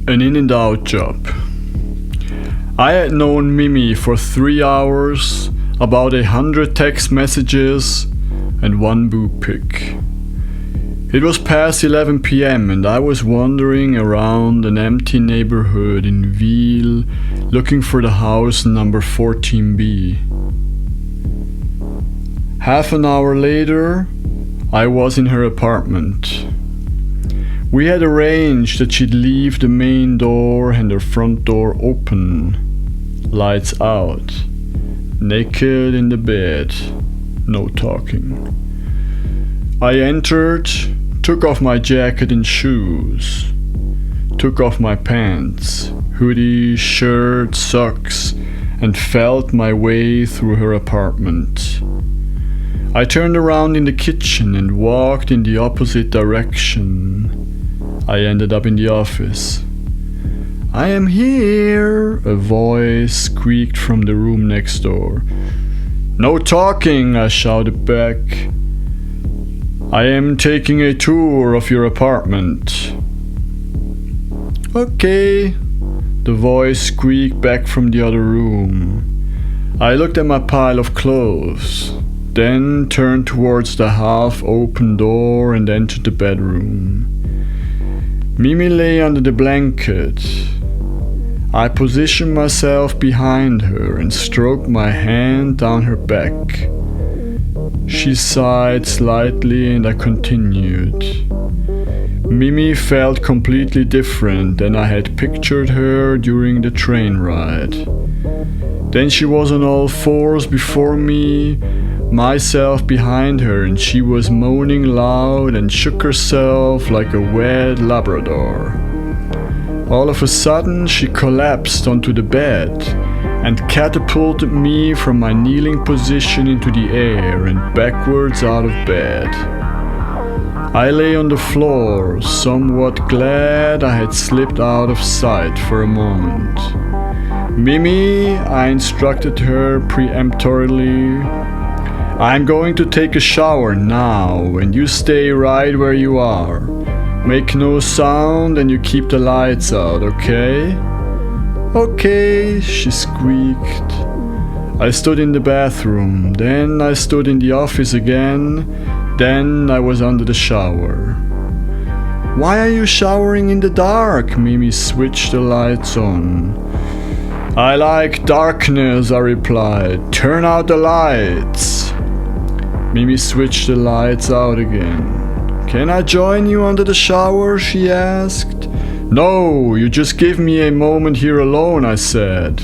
An in and out job. I had known Mimi for 3 hours, about 100 text messages, and 1 boob pic. It was past 11 p.m. and I was wandering around an empty neighborhood in Ville, looking for the house number 14B. Half an hour later, I was in her apartment. We had arranged that she'd leave the main door and her front door open, lights out, naked in the bed, no talking. I entered, took off my jacket and shoes, took off my pants, hoodie, shirt, socks, and felt my way through her apartment. I turned around in the kitchen and walked in the opposite direction. I ended up in the office. "I am here," a voice squeaked from the room next door. "No talking," I shouted back. "I am taking a tour of your apartment." "Okay," the voice squeaked back from the other room. I looked at my pile of clothes, then turned towards the half-open door and entered the bedroom. Mimi lay under the blanket. I positioned myself behind her and stroked my hand down her back. She sighed slightly and I continued. Mimi felt completely different than I had pictured her during the train ride. Then she was on all fours before me, myself behind her, and she was moaning loud and shook herself like a wet Labrador. All of a sudden she collapsed onto the bed and catapulted me from my kneeling position into the air and backwards out of bed. I lay on the floor, somewhat glad I had slipped out of sight for a moment. "Mimi," I instructed her peremptorily, "I'm going to take a shower now, and you stay right where you are. Make no sound and you keep the lights out, okay?" "Okay," she squeaked. I stood in the bathroom, then I stood in the office again, then I was under the shower. "Why are you showering in the dark?" Mimi switched the lights on. "I like darkness," I replied. "Turn out the lights." Mimi switched the lights out again. "Can I join you under the shower?" she asked. "No, you just give me a moment here alone," I said.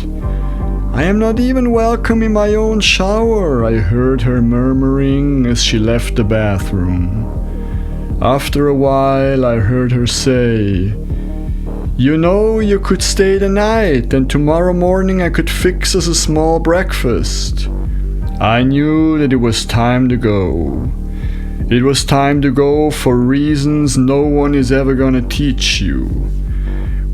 "I am not even welcome in my own shower," I heard her murmuring as she left the bathroom. After a while I heard her say, "You know, you could stay the night and tomorrow morning I could fix us a small breakfast." I knew that it was time to go. It was time to go for reasons no one is ever gonna teach you.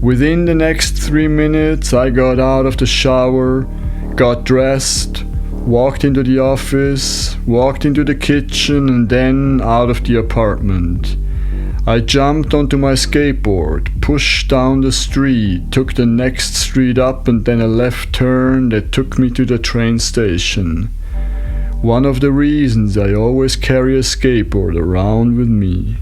Within the next 3 minutes I got out of the shower, got dressed, walked into the office, walked into the kitchen and then out of the apartment. I jumped onto my skateboard, pushed down the street, took the next street up and then a left turn that took me to the train station. One of the reasons I always carry a skateboard around with me.